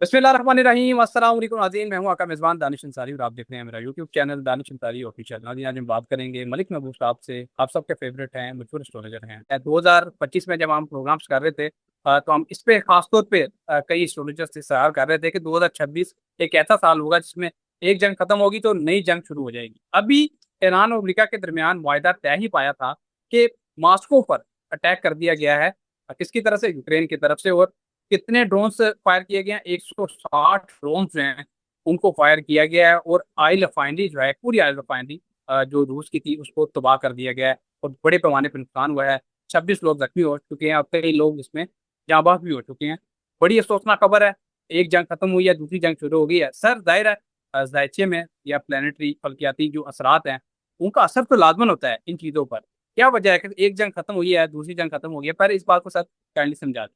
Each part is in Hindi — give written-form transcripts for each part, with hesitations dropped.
बिस्मिल्लाहिर्रहमानिर्रहीम अस्सलाम वालेकुम नाज़रीन, मैं हूं आपका मेज़बान दानिश अंसारी और आप देख रहे हैं मेरा YouTube channel Danish Ansari official. नाज़रीन, आज हम बात करेंगे मलिक महबूब साहब से। आप सबके फेवरेट हैं, मशहूर एस्ट्रोलॉजर हैं। 2025 में जब हम प्रोग्राम्स कर रहे थे तो हम इस पे खास तौर पे कई एस्ट्रोलॉजर से सवाल कर रहे थे कि 2026 एक ऐसा साल होगा जिसमें एक जंग खत्म होगी तो नई जंग शुरू हो जाएगी। अभी ईरान और अमेरिका के दरमियान मुआहदा तय ही पाया था कि मॉस्को पर अटैक कर दिया गया है। किसकी तरफ से? यूक्रेन की तरफ से। और कितने ड्रोन्स फायर किए गए हैं? 160 ड्रोन्स जो हैं उनको फायर किया गया है। और ऑयल रिफाइनरी जो है, पूरी ऑयल रिफाइनरी जो रूस की थी, उसको तबाह कर दिया गया है और बड़े पैमाने पर नुकसान हुआ है। 26 लोग जख्मी हो चुके हैं और कई लोग इसमें जाँबाज भी हो चुके हैं। बड़ी अफसोसनाक खबर है। एक जंग खत्म हुई है, दूसरी जंग शुरू हो गई है। सर जाहिर है जायचे में या प्लानिटरी फल्कियाती जो असरात हैं उनका असर तो लाजमन होता है इन चीज़ों पर। क्या वजह है कि एक जंग खत्म हुई है, दूसरी जंग खत्म हो गई है? पर इस बात को सर काइंडली समझा दें।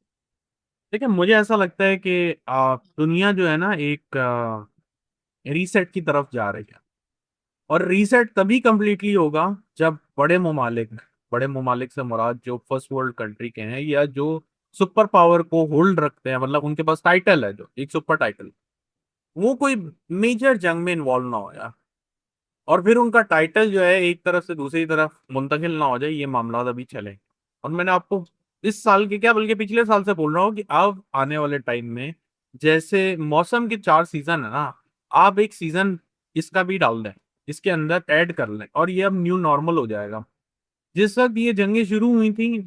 देखिए, मुझे ऐसा लगता है कि दुनिया जो है ना एक रीसेट की तरफ जा रही है। और रीसेट तभी कंप्लीटली होगा जब बड़े ममालिक से मुराद जो फर्स्ट वर्ल्ड कंट्री के हैं या जो सुपर पावर को होल्ड रखते हैं, मतलब उनके पास टाइटल है, जो एक सुपर टाइटल, वो कोई मेजर जंग में इन्वॉल्व ना हो जाए और फिर उनका टाइटल जो है एक तरफ से दूसरी तरफ मुंतकिल ना हो जाए। ये मामला अभी चले। और मैंने आपको इस साल के क्या बल्कि पिछले साल से बोल रहा हूँ कि अब आने वाले टाइम में जैसे मौसम के 4 सीजन है ना, आप एक सीजन इसका भी डाल दें, इसके अंदर ऐड कर लें और ये अब न्यू नॉर्मल हो जाएगा। जिस वक्त ये जंगें शुरू हुई थी,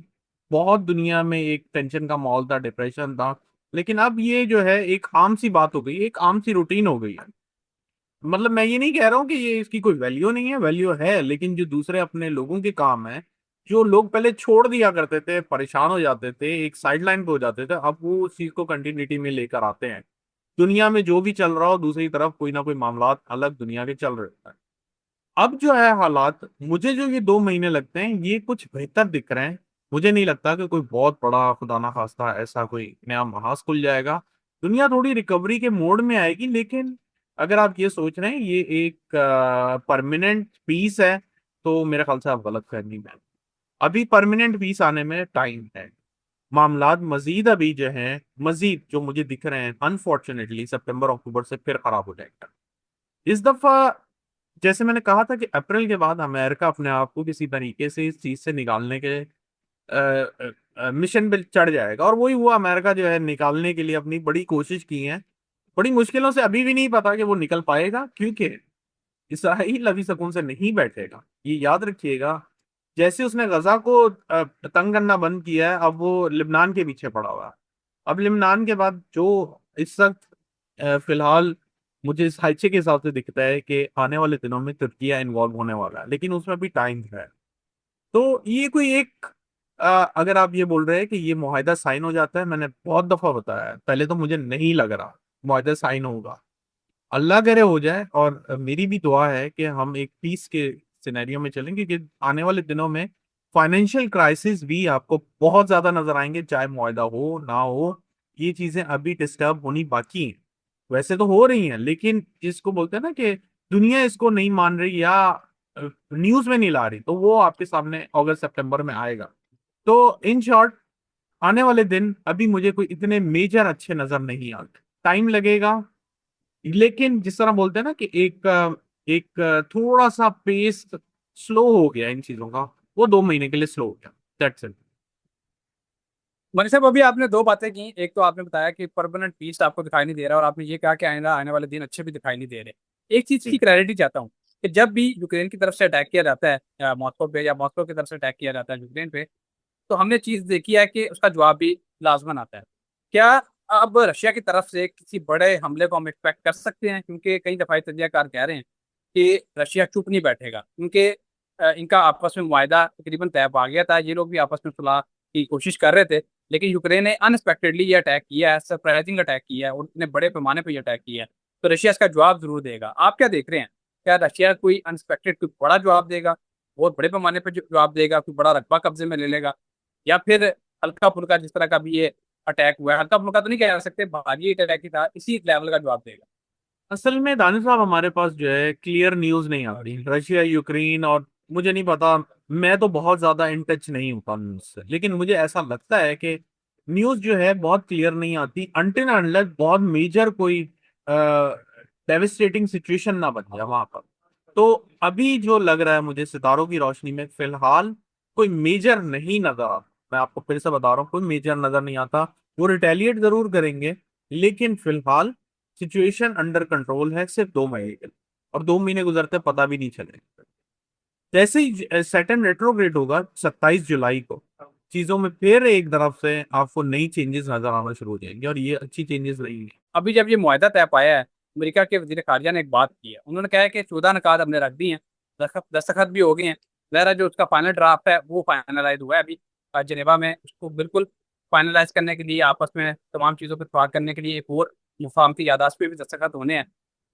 बहुत दुनिया में एक टेंशन का माहौल था, डिप्रेशन था। लेकिन अब ये जो है एक आम सी बात हो गई, एक आम सी रूटीन हो गई है। मतलब मैं ये नहीं कह रहा हूँ कि ये इसकी कोई वैल्यू नहीं है, वैल्यू है, लेकिन जो दूसरे अपने लोगों के काम है, जो लोग पहले छोड़ दिया करते थे, परेशान हो जाते थे, एक साइडलाइन पे हो जाते थे, अब वो उस चीज को कंटिन्यूटी में लेकर आते हैं। दुनिया में जो भी चल रहा हो, दूसरी तरफ कोई ना कोई मामला अलग दुनिया के चल रहे हैं। अब जो है हालात, मुझे जो ये 2 महीने लगते हैं ये कुछ बेहतर दिख रहे हैं। मुझे नहीं लगता कि कोई बहुत बड़ा खुदा ना खास्ता ऐसा कोई नया महाज खुल जाएगा। दुनिया थोड़ी रिकवरी के मोड में आएगी, लेकिन अगर आप ये सोच रहे हैं ये एक परमानेंट पीस है, तो मेरे ख्याल से आप गलत फहमी में हैं। अभी परमानेंट पीस आने में टाइम है। मामलात मजीद अभी जो है, मजीद जो मुझे दिख रहे हैं, अनफॉर्चुनेटली सितंबर अक्टूबर से फिर खराब हो जाएगा इस दफा। जैसे मैंने कहा था कि अप्रैल के बाद अमेरिका अपने आप को किसी तरीके से इस चीज से निकालने के मिशन पे चढ़ जाएगा, और वही हुआ। अमेरिका जो है निकालने के लिए अपनी बड़ी कोशिश की है, बड़ी मुश्किलों से। अभी भी नहीं पता कि वो निकल पाएगा, क्योंकि इसराइल अभी सुकून से नहीं बैठेगा, ये याद रखिएगा। जैसे उसने गजा को तंग करना बंद किया है, अब वो लिबनान के पीछे पड़ा हुआ है। अब लिबनान के बाद जो इस वक्त फिलहाल मुझे इस हादसे के हिसाब से दिखता है कि आने वाले दिनों में तुर्किया इन्वॉल्व होने वाला है, लेकिन उसमें भी टाइम है। तो ये कोई एक अगर आप ये बोल रहे हैं कि ये मुआहदा साइन हो जाता है, मैंने बहुत दफा बताया है, पहले तो मुझे नहीं लग रहा मुआहदा साइन होगा। अल्लाह करे हो जाए, और मेरी भी दुआ है कि हम एक पीस के सिनेरियो में चलेंगे, कि आने वाले दिनों में फाइनेंशियल क्राइसिस भी आपको बहुत ज्यादा नजर आएंगे, चाहे मुआहदा हो ना हो। ये चीजें अभी डिस्टर्ब होनी बाकी हैं। वैसे तो हो रही हैं, लेकिन जिसको बोलते हैं ना कि दुनिया इसको नहीं मान रही या न्यूज में नहीं ला रही, तो वो आपके सामने अगस्त सितंबर में आएगा। तो इन शॉर्ट, आने वाले दिन अभी मुझे कोई इतने मेजर अच्छे नजर नहीं आते। टाइम लगेगा, लेकिन जिस तरह बोलते हैं ना कि थोड़ा सा पेस स्लो हो गया इन चीजों का, वो 2 महीने के लिए स्लो हो गया। That's it. मनी साहब, अभी आपने दो बातें की। एक तो आपने बताया कि परमानेंट पीस आपको दिखाई नहीं दे रहा और आपने ये कहा कि आने वाले दिन अच्छे भी दिखाई नहीं दे रहे। एक चीज की क्लैरिटी चाहता हूँ कि जब भी यूक्रेन की तरफ से अटैक किया जाता है या मॉस्को पे, या मॉस्को की तरफ से अटैक किया जाता है यूक्रेन पे, तो हमने चीज देखी है कि उसका जवाब भी लाजमन आता है। क्या अब रशिया की तरफ से किसी बड़े हमले को हम एक्सपेक्ट कर सकते हैं? क्योंकि कई दफाई तजज़ियाकार कह रहे हैं कि रशिया चुप नहीं बैठेगा, क्योंकि इनका आपस में मुआहदा तकरीबन तय पा गया था। ये लोग भी आपस में सुलह की कोशिश कर रहे थे, लेकिन यूक्रेन ने अनएक्सपेक्टेडली ये अटैक किया है, सरप्राइजिंग अटैक किया है और इतने बड़े पैमाने पर ये अटैक किया है। तो रशिया इसका जवाब जरूर देगा। आप क्या देख रहे हैं? क्या रशिया कोई अनएक्सपेक्टेड कोई बड़ा जवाब देगा, बहुत बड़े पैमाने पर जवाब देगा, कोई बड़ा रकबा कब्जे में ले लेगा, या फिर हल्का फुल्का जिस तरह का भी ये अटैक हुआ है, हल्का फुल्का तो नहीं कह सकते, भारी अटैक ही था, इसी लेवल का जवाब देगा? असल में दानिश साहब, हमारे पास जो है क्लियर न्यूज नहीं आ रही रशिया यूक्रेन, और मुझे नहीं पता। मैं तो बहुत ज्यादा इन टच नहीं होता न्यूज से, लेकिन मुझे ऐसा लगता है कि न्यूज जो है बहुत क्लियर नहीं आती अनटिल अनलेस बहुत मेजर कोई डेविस्टेटिंग सिचुएशन ना बन जाए वहां पर। तो अभी जो लग रहा है मुझे सितारों की रोशनी में फिलहाल कोई मेजर नहीं नजर आता। मैं आपको फिर से बता रहा हूँ, कोई मेजर नजर नहीं आता। वो रिटेलिएट जरूर करेंगे, लेकिन फिलहाल सिचुएशन अंडर कंट्रोल है सिर्फ 2 महीने के लिए, और 2 महीने गुजरते पता भी नहीं चलेगा। जैसे ही सैटर्न रेट्रोग्रेड होगा 27 जुलाई को, चीजों में फिर एक तरफ से आपको नई चेंजेस नजर आना शुरू हो जाएंगे, और ये अच्छी चेंजेस रहेंगी। अभी जब ये मुआहदा तय पाया है, अमेरिका के वजीर खारजा ने एक बात की है। उन्होंने कहा है कि 14 नकात हमने रख दी हैं, दस्तखत भी हो गए हैं। ज़रा जो उसका फाइनल ड्राफ्ट है वो फाइनलाइज हुआ है अभी जनेवा में। उसको बिल्कुल फाइनलाइज करने के लिए, आपस में तमाम चीज़ों पर इत्तेफाक करने के लिए एक और मुफाहमती यादाश्त पे भी दस्तखत होने हैं।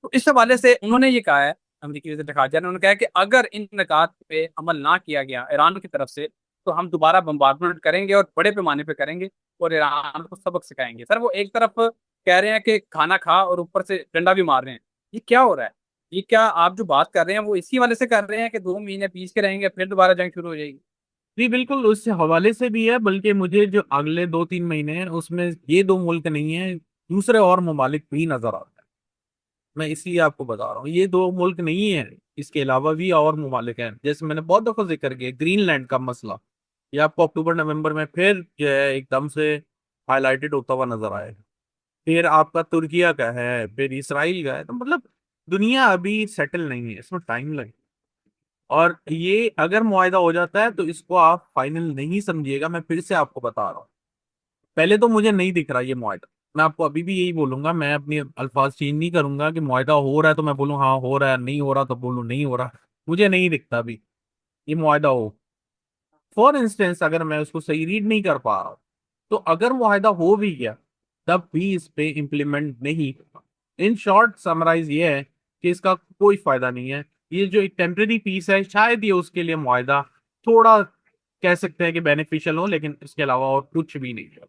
तो इस हवाले से उन्होंने ये कहा है, अमरीकी वज़ीर खारजा ने, उन्होंने कहा है कि अगर इन नकात पे अमल ना किया गया ईरान की तरफ से, तो हम दोबारा बम्बार्डमेंट करेंगे और बड़े पैमाने पे करेंगे और ईरान को सबक सिखाएंगे। सर, वो एक तरफ कह रहे हैं कि खाना खा और ऊपर से डंडा भी मार रहे हैं। ये क्या हो रहा है? ये क्या आप जो बात कर रहे हैं वो इसी वाले से कर रहे हैं कि 2 महीने पीस के रहेंगे फिर दोबारा जंग शुरू हो जाएगी? जी बिल्कुल, उस हवाले से भी है, बल्कि मुझे जो अगले 2-3 महीने हैं उसमें ये दो मुल्क नहीं है, दूसरे और ममालिक भी नजर आते हैं। मैं इसलिए आपको बता रहा हूँ, ये दो मुल्क नहीं है, इसके अलावा भी और ममालिक हैं। जैसे मैंने बहुत दफा जिक्र किया ग्रीनलैंड का मसला, ये आपको अक्टूबर नवंबर में फिर जो है एकदम से हाईलाइटेड होता हुआ नजर आएगा। फिर आपका तुर्किया का है, फिर इसराइल का है। तो मतलब दुनिया अभी सेटल नहीं है, इसमें टाइम लगेगा। और ये अगर मुआयदा हो जाता है तो इसको आप फाइनल नहीं समझिएगा, मैं फिर से आपको बता रहा हूँ। पहले तो मुझे नहीं दिख रहा ये मुआयदा, मैं आपको अभी भी यही बोलूंगा, मैं अपनी अल्फाज चेंज नहीं करूंगा कि मुआयदा हो रहा है तो मैं बोलूँ हाँ हो रहा है, नहीं हो रहा तो बोलूँ नहीं हो रहा। मुझे नहीं दिखता अभी ये मुआयदा हो। फॉर इंस्टेंस अगर मैं उसको सही रीड नहीं कर पा रहा हूं, तो अगर मुआहदा हो भी गया तब भी इस पे इम्प्लीमेंट नहीं होगा। इन शॉर्ट समराइज ये है कि इसका कोई फायदा नहीं है। ये जो एक टेम्परेरी पीस है, शायद ये उसके लिए मुआहदा थोड़ा कह सकते हैं कि बेनिफिशियल हो, लेकिन इसके अलावा और कुछ भी नहीं है।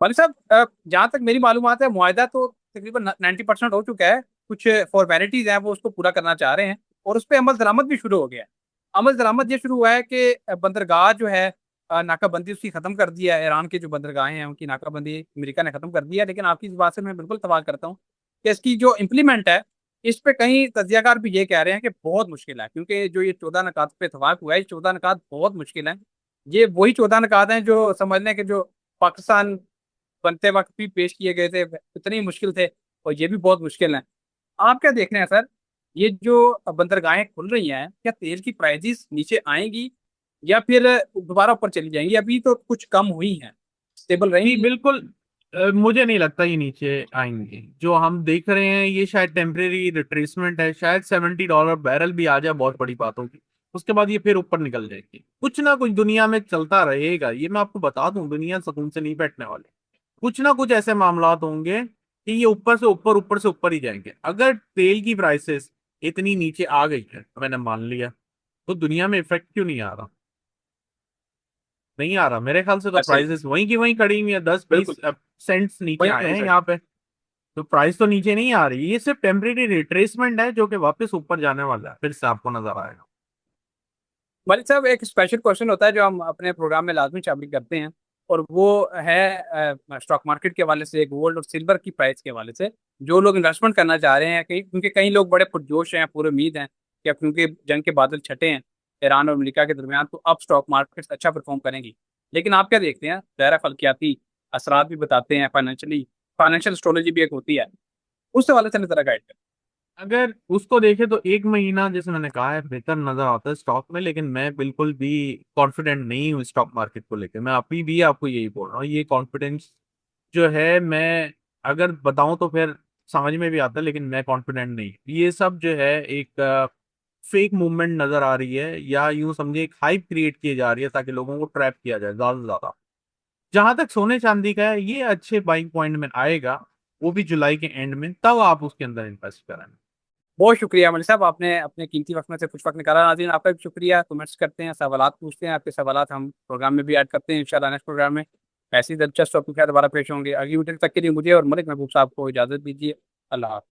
मलिक साहब, जहाँ तक मेरी मालूमात है, मुआहदा तो तकरीबन 90% हो चुका है। कुछ फॉर्मेलिटीज हैं वो उसको पूरा करना चाह रहे हैं और उस पर अमल दरामद भी शुरू हो गया है। अमल दरामद ये शुरू हुआ है कि बंदरगाह जो है, नाकाबंदी उसकी खत्म कर दिया है। ईरान की जो बंदरगाहें हैं उनकी नाकाबंदी अमेरिका ने खत्म कर दिया है। लेकिन आपकी इस बात से मैं बिल्कुल इत्तेफाक करता हूँ कि इसकी जो इम्प्लीमेंट है, इस पे कई तजियाकार भी ये कह रहे हैं कि बहुत मुश्किल है, क्योंकि जो ये 14 नकात पे इतफाक हुआ है, ये 14 नकात बहुत मुश्किल है। ये वही 14 नकात हैं जो समझ लें कि जो पाकिस्तान बनते वक्त भी पेश किए गए थे, इतने ही मुश्किल थे, और ये भी बहुत मुश्किल हैं। आप क्या देख रहे हैं सर? ये जो बंदरगाहें खुल रही हैं, क्या तेल की प्राइसेस नीचे आएंगी या फिर दोबारा ऊपर चली जाएंगी? अभी तो कुछ कम हुई हैं, स्टेबल जी रहेंगी? बिल्कुल, मुझे नहीं लगता ये नीचे आएंगे। जो हम देख रहे हैं ये शायद टेम्परेरी रिट्रेसमेंट है, शायद $70 बैरल भी आ जाए बहुत बड़ी बात होगी। उसके बाद ये फिर ऊपर निकल जाएगी। कुछ ना कुछ दुनिया में चलता रहेगा, ये मैं आपको बता दूं, दुनिया सुकून से नहीं बैठने वाली। कुछ ना कुछ ऐसे मामलात होंगे कि ये ऊपर से ऊपर, ऊपर से ऊपर ही जाएंगे। अगर तेल की प्राइसेस इतनी नीचे आ गई है, मैंने मान लिया, तो दुनिया में इफेक्ट क्यों नहीं आ रहा? नहीं आ रहा मेरे ख्याल से, तो ऐसे प्राइसेस वहीं की वहीं खड़ी हुई है, दस बिल्कुल बीस सेंट्स नीचे वही आए वही हैं सर। यहाँ पे। तो प्राइस तो नीचे नहीं आ रही, ये सिर्फ टेम्परेरी रिट्रेसमेंट है जो कि वापस ऊपर जाने वाला है, फिर से आपको नजर आएगा। मलिक साहब, एक स्पेशल क्वेश्चन होता है जो हम अपने प्रोग्राम में लाजमी शामिल करते हैं, और वो है स्टॉक मार्केट के हवाले से, गोल्ड और सिल्वर की प्राइस के हवाले से। जो लोग इन्वेस्टमेंट करना चाह रहे हैं, क्योंकि कई लोग बड़े पुरजोश हैं, पूरे उम्मीद हैं कि अब क्योंकि जंग के बादल छटे हैं ईरान और अमेरिका के दरमियान, तो अब स्टॉक मार्केट अच्छा परफॉर्म करेंगी। लेकिन आप क्या देखते हैं? ज़ाहिर है फल्कियाती असरात भी बताते हैं, फाइनेंशियल एस्ट्रोलॉजी भी एक होती है, उस हवाले से जरा गाइड करें। अगर उसको देखे तो 1 महीना जैसे मैंने कहा है बेहतर नजर आता है स्टॉक में, लेकिन मैं बिल्कुल भी कॉन्फिडेंट नहीं हूँ स्टॉक मार्केट को लेकर। मैं अभी भी आपको यही बोल रहा हूँ, ये कॉन्फिडेंस जो है, मैं अगर बताऊं तो फिर समझ में भी आता है, लेकिन मैं कॉन्फिडेंट नहीं। ये सब जो है एक फेक मूवमेंट नजर आ रही है, या यूं समझिए एक हाइप क्रिएट की जा रही है ताकि लोगों को ट्रैप किया जाए ज्यादा से ज्यादा। जहां तक सोने चांदी का है, ये अच्छे बाइंग पॉइंट में आएगा, वो भी जुलाई के एंड में, तब आप उसके अंदर इन्वेस्ट करें। बहुत शुक्रिया मलिक साहब, आपने अपने कीमती वक्त में से कुछ वक्त निकाला। नाज़रीन, आपका भी शुक्रिया। कमेंट्स करते हैं, सवालात पूछते हैं, आपके सवालात हम प्रोग्राम में भी ऐड करते हैं इंशाल्लाह। नेक्स्ट प्रोग्राम में ऐसी दिलचस्प टॉपिक है दोबारा पेश होंगे। अगली मीटिंग तक के लिए मुझे और मलिक महबूब साहब को इजाज़त दीजिए। अल्लाह हाफ़िज़।